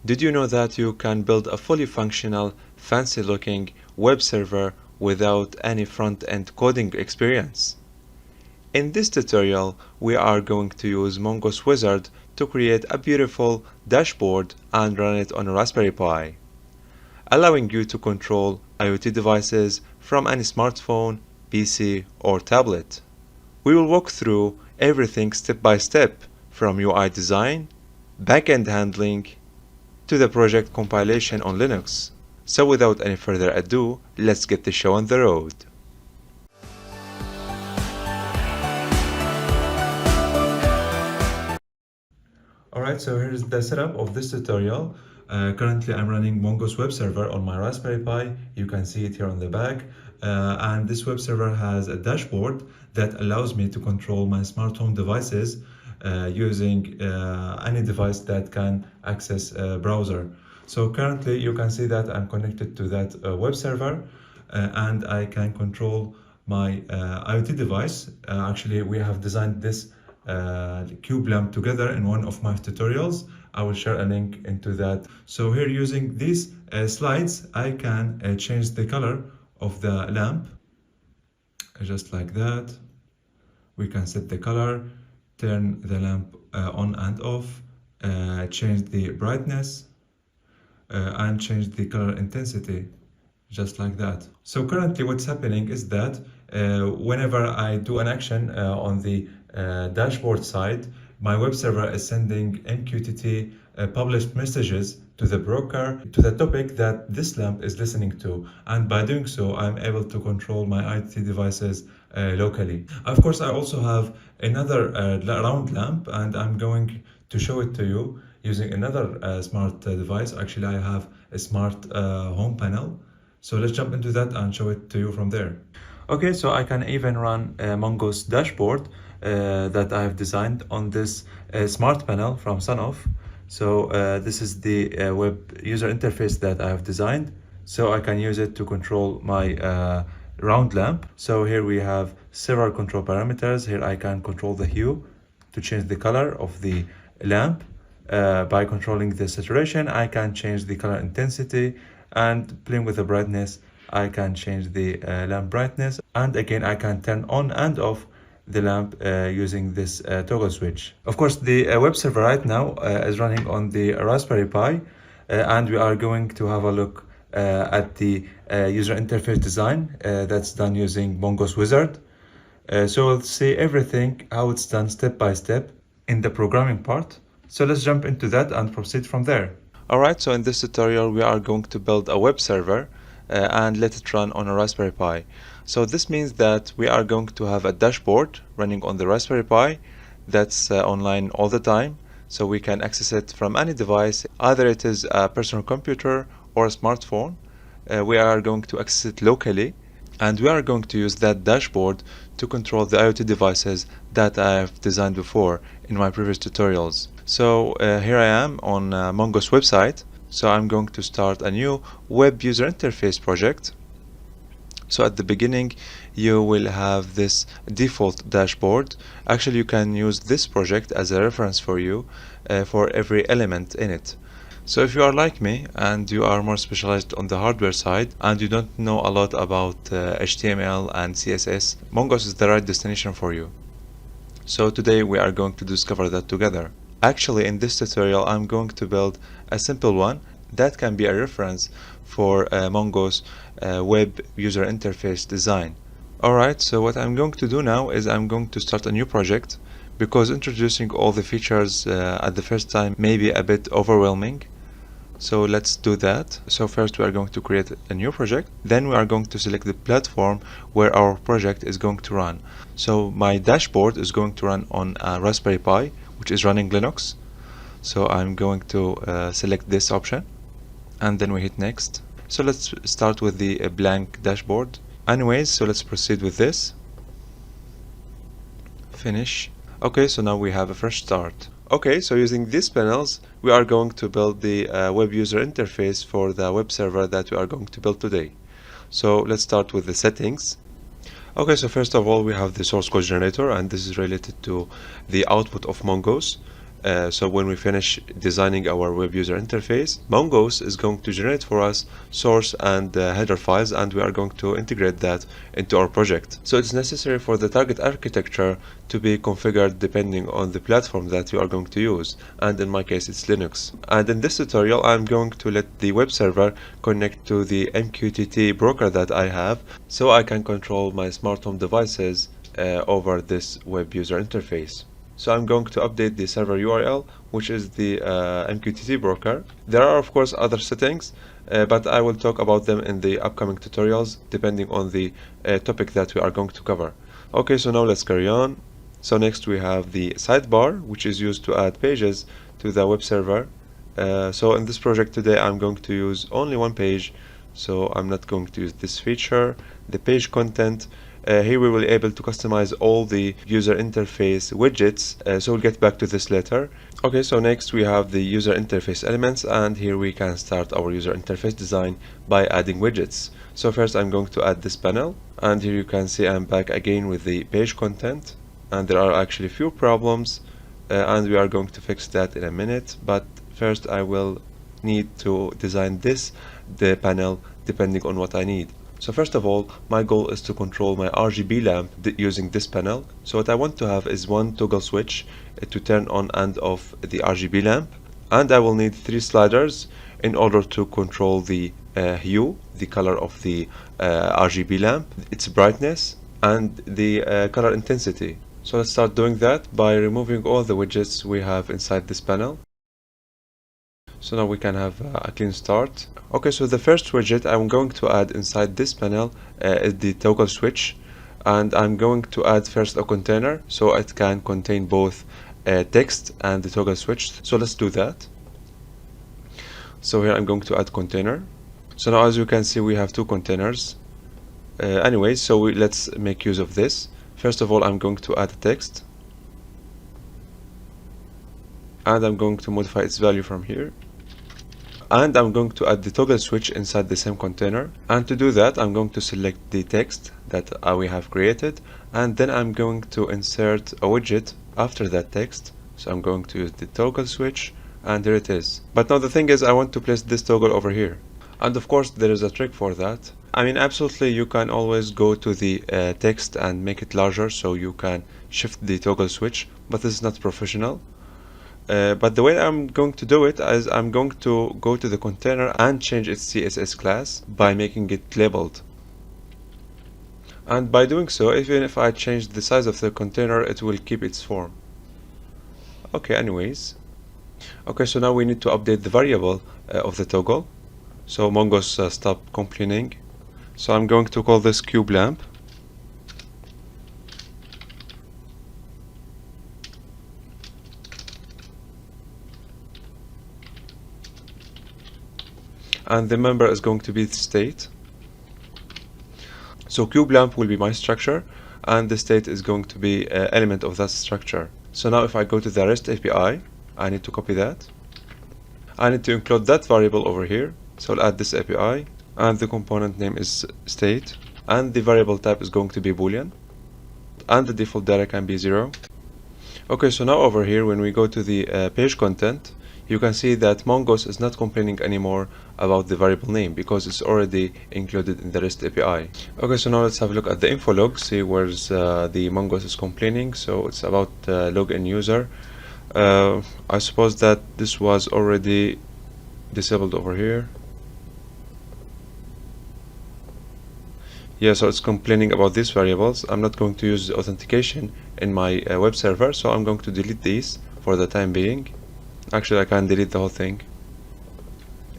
Did you know that you can build a fully functional, fancy-looking web server without any front-end coding experience? In this tutorial, we are going to use Mongoose Wizard to create a beautiful dashboard and run it on a Raspberry Pi, allowing you to control IoT devices from any smartphone, PC, or tablet. We will walk through everything step by step, from UI design, backend handling, to the project compilation on Linux. So without any further ado, let's get the show on the road. Alright, so here's the setup of this tutorial. Currently I'm running Mongoose web server on my Raspberry Pi. You can see it here on the back. And this web server has a dashboard that allows me to control my smart home devices using any device that can access a browser. So currently you can see that I'm connected to that web server and I can control my IoT device. Actually, we have designed this cube lamp together in one of my tutorials. I will share a link into that. So here, using these slides, I can change the color of the lamp just like that. We can set the color, turn the lamp on and off, change the brightness, and change the color intensity just like that. So currently what's happening is that whenever I do an action on the dashboard side, my web server is sending MQTT published messages to the broker to the topic that this lamp is listening to, and by doing so I'm able to control my IoT devices locally. Of course, I also have another round lamp, and I'm going to show it to you using another smart device. Actually, I have a smart home panel, so let's jump into that and show it to you from there. Okay, so I can even run a Mongoose dashboard that I have designed on this smart panel from Sonoff. So this is the web user interface that I have designed, so I can use it to control my round lamp. So here we have several control parameters. Here I can control the hue to change the color of the lamp. By controlling the saturation, I can change the color intensity, and playing with the brightness, I can change the lamp brightness, and again I can turn on and off the lamp using this toggle switch. Of course, the web server right now is running on the Raspberry Pi, and we are going to have a look at the user interface design that's done using Mongoose Wizard. So we'll see everything, how it's done step by step in the programming part. So let's jump into that and proceed from there. Alright, so in this tutorial we are going to build a web server and let it run on a Raspberry Pi. So this means that we are going to have a dashboard running on the Raspberry Pi that's online all the time, so we can access it from any device, either it is a personal computer or a smartphone. We are going to access it locally, and we are going to use that dashboard to control the IoT devices that I have designed before in my previous tutorials. So here I am on Mongoose website. So I'm going to start a new web user interface project. So at the beginning you will have this default dashboard. Actually, you can use this project as a reference for you for every element in it. So if you are like me and you are more specialized on the hardware side and you don't know a lot about HTML and CSS, Mongoose is the right destination for you. So today we are going to discover that together. Actually, in this tutorial I'm going to build a simple one that can be a reference for Mongoose web user interface design. Alright, so what I'm going to do now is I'm going to start a new project, because introducing all the features at the first time may be a bit overwhelming. So let's do that. So first we are going to create a new project, then we are going to select the platform where our project is going to run. So my dashboard is going to run on a Raspberry Pi, which is running Linux. So I'm going to select this option, and then we hit next. So let's start with the blank dashboard. Anyways, so let's proceed with this. Finish. Okay, so now we have a fresh start. Okay, so using these panels, we are going to build the web user interface for the web server that we are going to build today. So let's start with the settings. Okay, so first of all we have the source code generator, and this is related to the output of Mongoose. So when we finish designing our web user interface, Mongoose is going to generate for us source and header files, and we are going to integrate that into our project. So it's necessary for the target architecture to be configured depending on the platform that you are going to use, and in my case it's Linux. And in this tutorial I'm going to let the web server connect to the MQTT broker that I have, so I can control my smart home devices over this web user interface. So I'm going to update the server URL, which is the MQTT broker. There are of course other settings, but I will talk about them in the upcoming tutorials depending on the topic that we are going to cover. Okay, so now let's carry on. So next we have the sidebar, which is used to add pages to the web server. So in this project today I'm going to use only one page, so I'm not going to use this feature. The page content, here we will be able to customize all the user interface widgets, so we'll get back to this later. Okay, so next we have the user interface elements, and here we can start our user interface design by adding widgets. So first I'm going to add this panel, and here you can see I'm back again with the page content, and there are actually few problems, and we are going to fix that in a minute. But first I will need to design the panel depending on what I need. So first of all, my goal is to control my RGB lamp using this panel. So what I want to have is one toggle switch to turn on and off the RGB lamp, and I will need 3 sliders in order to control the hue, the color of the RGB lamp, its brightness, and the color intensity. So let's start doing that by removing all the widgets we have inside this panel. So now we can have a clean start. Okay, so the first widget I'm going to add inside this panel is the toggle switch, and I'm going to add first a container so it can contain both text and the toggle switch. So let's do that. So here I'm going to add container. So now as you can see we have 2 containers. Anyway, so let's make use of this. First of all, I'm going to add a text, and I'm going to modify its value from here. And I'm going to add the toggle switch inside the same container, and to do that I'm going to select the text that we have created, and then I'm going to insert a widget after that text. So I'm going to use the toggle switch, and here it is. But now the thing is, I want to place this toggle over here, and of course there is a trick for that. I mean, absolutely you can always go to the text and make it larger so you can shift the toggle switch, but this is not professional. But the way I'm going to do it is I'm going to go to the container and change its CSS class by making it labeled. And by doing so, even if I change the size of the container, it will keep its form. Okay, anyways. Okay, so now we need to update the variable of the toggle. So Mongoose stop complaining. So I'm going to call this cube lamp. And the member is going to be the state. So cube lamp will be my structure, and the state is going to be an element of that structure. So now if I go to the REST API, I need to copy that. I need to include that variable over here. So I'll add this API, and the component name is state, and the variable type is going to be boolean, and the default data can be 0. Okay, so now over here when we go to the page content, you can see that Mongoose is not complaining anymore about the variable name because it's already included in the REST API. Okay, so now let's have a look at the info log, see where's the Mongoose is complaining. So it's about login user. I suppose that this was already disabled over here. Yeah, so it's complaining about these variables. I'm not going to use the authentication in my web server, so I'm going to delete these for the time being. Actually, I can delete the whole thing,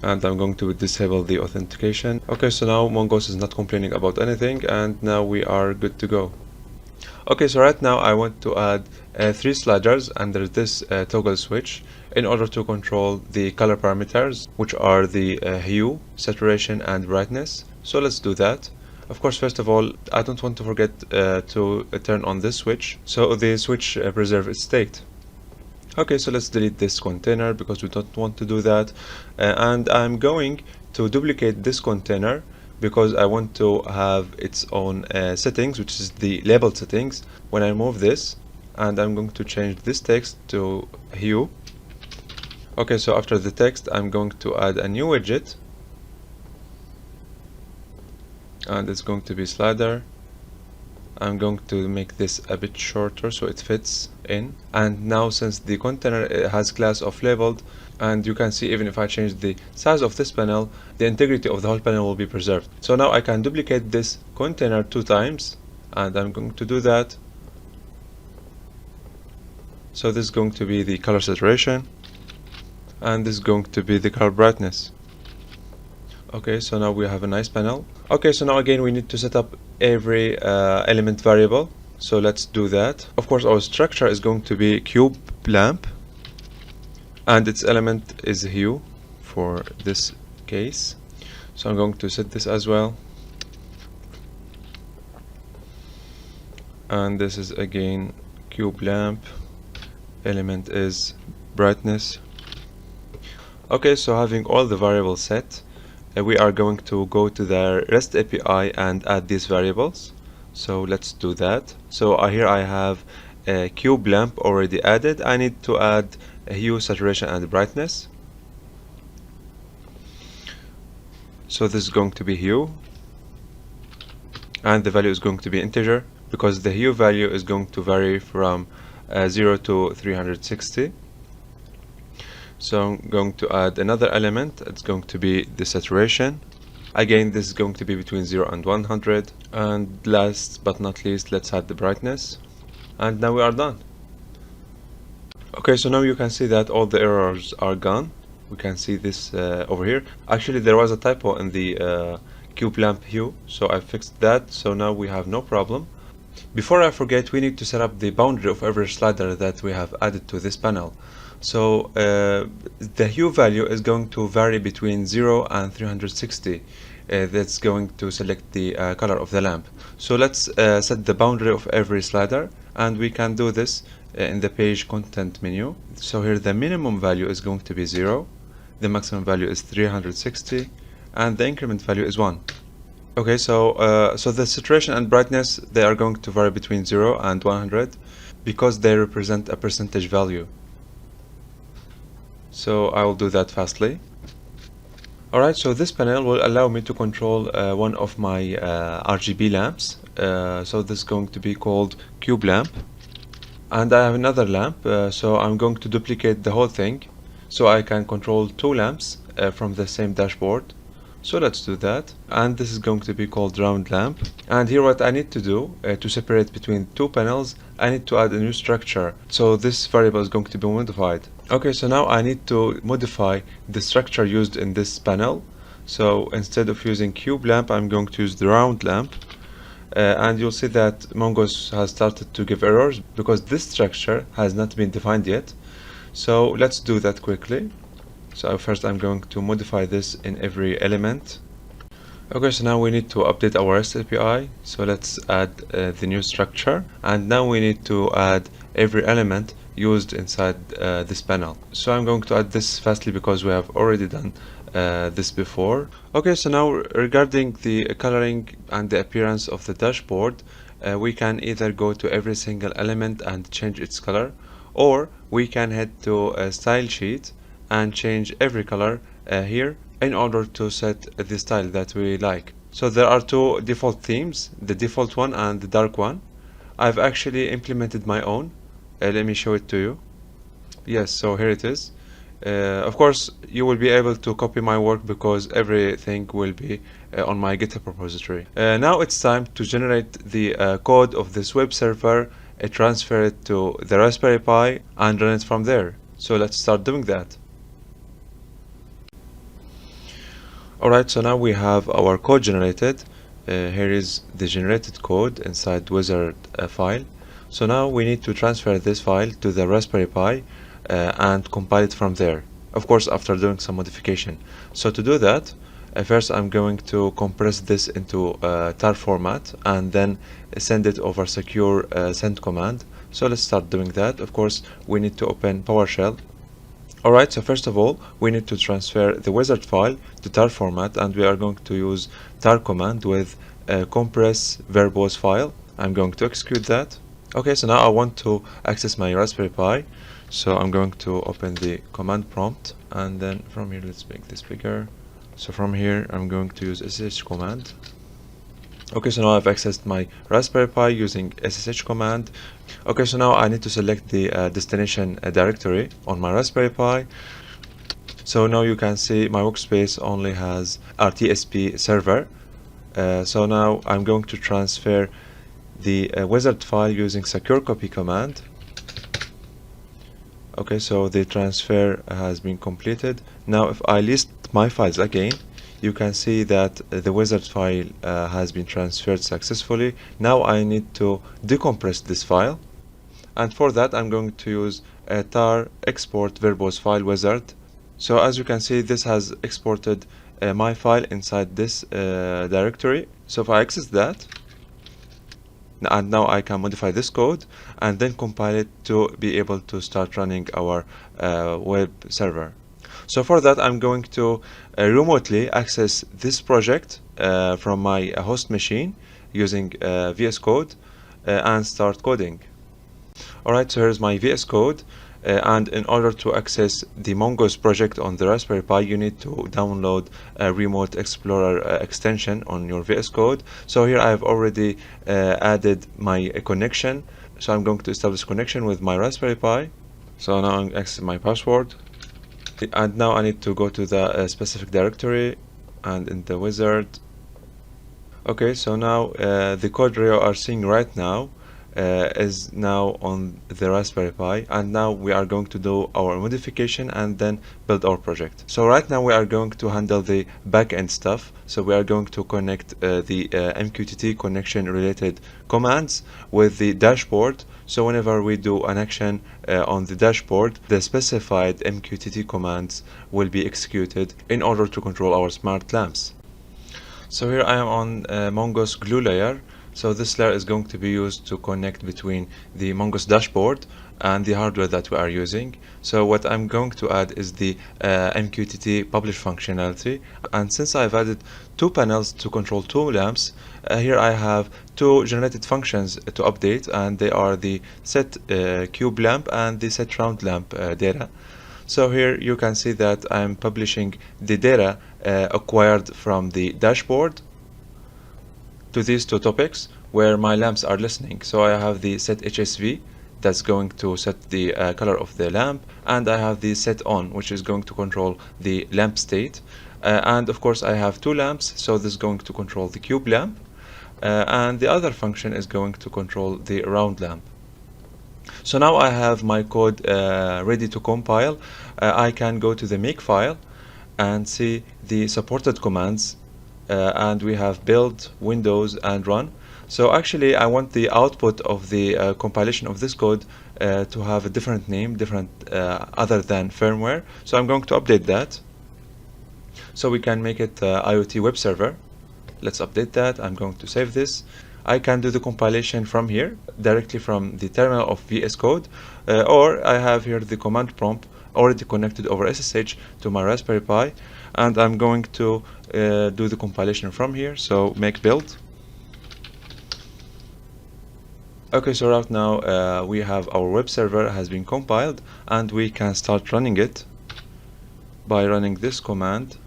and I'm going to disable the authentication. Okay, so now Mongoose is not complaining about anything, and now we are good to go. Okay, so right now I want to add 3 sliders under this toggle switch in order to control the color parameters, which are the hue, saturation, and brightness. So let's do that. Of course, first of all, I don't want to forget to turn on this switch, so the switch preserves its state. Okay, so let's delete this container because we don't want to do that, and I'm going to duplicate this container because I want to have its own settings, which is the label settings. When I move this, and I'm going to change this text to hue. Okay, so after the text, I'm going to add a new widget, and it's going to be slider. I'm going to make this a bit shorter so it fits in. And now, since the container has class of labeled, and you can see even if I change the size of this panel, the integrity of the whole panel will be preserved. So now I can duplicate this container 2 times, and I'm going to do that. So this is going to be the color saturation, and this is going to be the color brightness. Okay, so now we have a nice panel. Okay, so now again we need to set up every element variable. So let's do that. Of course, our structure is going to be cube lamp, and its element is hue for this case. So I'm going to set this as well. And this is again cube lamp, element is brightness. Okay, so having all the variables set, we are going to go to the REST API and add these variables. So let's do that. So here I have a cube lamp already added. I need to add a hue, saturation, and brightness. So this is going to be hue, and the value is going to be integer because the hue value is going to vary from 0 to 360. So I'm going to add another element. It's going to be the saturation. Again, this is going to be between 0 and 100. And last but not least, let's add the brightness. And now we are done. Okay, so now you can see that all the errors are gone. We can see this over here. Actually, there was a typo in the cube lamp hue, so I fixed that. So now we have no problem. Before I forget, we need to set up the boundary of every slider that we have added to this panel. So the hue value is going to vary between 0 and 360. That's going to select the color of the lamp. So let's set the boundary of every slider, and we can do this in the page content menu. So here the minimum value is going to be 0, the maximum value is 360, and the increment value is 1. Okay, so so the saturation and brightness, they are going to vary between 0 and 100 because they represent a percentage value. So I will do that fastly. Alright, so this panel will allow me to control one of my RGB lamps. So this is going to be called cube lamp. And I have another lamp, so I'm going to duplicate the whole thing so I can control 2 lamps from the same dashboard. So let's do that. And this is going to be called round lamp. And here what I need to do to separate between 2 panels, I need to add a new structure. So this variable is going to be modified. Okay, so now I need to modify the structure used in this panel. So instead of using cube lamp, I'm going to use the round lamp. And you'll see that Mongoose has started to give errors because this structure has not been defined yet. So let's do that quickly. So first I'm going to modify this in every element. Okay, so now we need to update our REST API. So let's add the new structure. And now we need to add every element used inside this panel. So I'm going to add this fastly because we have already done this before. Okay, so now regarding the coloring and the appearance of the dashboard, we can either go to every single element and change its color, or we can head to a style sheet and change every color here in order to set the style that we like. So there are 2 default themes, the default one and the dark one. I've actually implemented my own. Let me show it to you. Yes, so here it is. Of course, you will be able to copy my work because everything will be on my GitHub repository. Now it's time to generate the code of this web server, transfer it to the Raspberry Pi, and run it from there. So let's start doing that. Alright, so now we have our code generated. Here is the generated code inside wizard file. So now we need to transfer this file to the Raspberry Pi and compile it from there, of course after doing some modification. So to do that, first I'm going to compress this into tar format and then send it over secure send command. So let's start doing that. Of course we need to open PowerShell. Alright, so first of all we need to transfer the wizard file to tar format, and we are going to use tar command with compress verbose file. I'm going to execute that. Okay, so now I want to access my Raspberry Pi. So I'm going to open the command prompt, and then from here, let's make this bigger. So from here, I'm going to use SSH command. Okay, so now I've accessed my Raspberry Pi using SSH command. Okay, so now I need to select the destination directory on my Raspberry Pi. So now you can see my workspace only has RTSP server. So now I'm going to transfer the wizard file using secure copy command. Okay, so the transfer has been completed. Now if I list my files again, you can see that the wizard file has been transferred successfully. Now I need to decompress this file, and for that I'm going to use a tar export verbose file wizard. So as you can see, this has exported my file inside this directory. So if I access that, and now I can modify this code and then compile it to be able to start running our web server. So for that, I'm going to remotely access this project from my host machine using VS Code and start coding. Alright, so here's my VS Code. And in order to access the Mongoose project on the Raspberry Pi, you need to download a Remote Explorer extension on your VS Code. So here I've already added my connection. So I'm going to establish connection with my Raspberry Pi. So now I'm accessing my password. And now I need to go to the specific directory and in the wizard. Okay, so now the code you are seeing right now is now on the Raspberry Pi, and now we are going to do our modification and then build our project. So right now we are going to handle the backend stuff. So we are going to connect the MQTT connection related commands with the dashboard. So whenever we do an action on the dashboard, the specified MQTT commands will be executed in order to control our smart lamps. So here I am on Mongoose glue layer. So this layer is going to be used to connect between the Mongoose dashboard and the hardware that we are using. So what I'm going to add is the MQTT publish functionality. And since I've added two panels to control two lamps, here I have two generated functions to update, and they are the set cube lamp and the set round lamp data. So here you can see that I'm publishing the data acquired from the dashboard to these two topics where my lamps are listening. So I have the set HSV that's going to set the color of the lamp, and I have the set on, which is going to control the lamp state. And of course I have two lamps, so this is going to control the cube lamp, and the other function is going to control the round lamp. So now I have my code ready to compile. I can go to the make file and see the supported commands, and we have build, Windows, and run. So actually I want the output of the compilation of this code to have a different name, other than firmware. So I'm going to update that. So we can make it IoT web server. Let's update that. I'm going to save this. I can do the compilation from here, directly from the terminal of VS Code, or I have here the command prompt already connected over SSH to my Raspberry Pi, and I'm going to do the compilation from here. So make build. Okay, so right now we have our web server has been compiled, and we can start running it by running this command.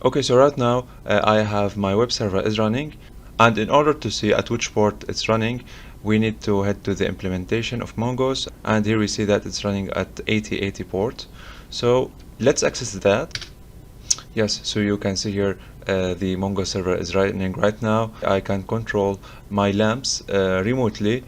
Okay, so right now I have my web server is running, and in order to see at which port it's running, we need to head to the implementation of Mongoose, and here we see that it's running at 8080 port. So let's access that. Yes, so you can see here the Mongoose server is running right now. I can control my lamps remotely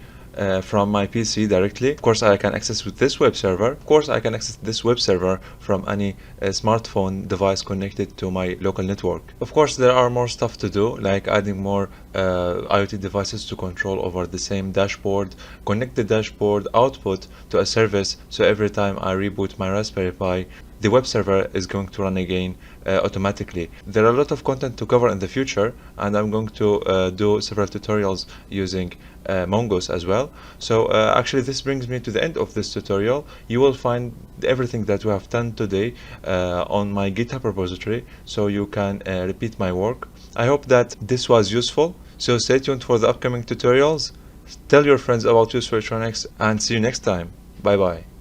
from my PC directly. Of course, I can access with this web server. Of course, I can access this web server from any smartphone device connected to my local network. Of course, there are more stuff to do, like adding more IoT devices to control over the same dashboard, connect the dashboard output to a service, so every time I reboot my Raspberry Pi, the web server is going to run again automatically. There are a lot of content to cover in the future, and I'm going to do several tutorials using Mongoose as well. So actually this brings me to the end of this tutorial. You will find everything that we have done today on my GitHub repository, so you can repeat my work. I hope that this was useful, so stay tuned for the upcoming tutorials. Tell your friends about Use for Electronics and see you next time. Bye bye.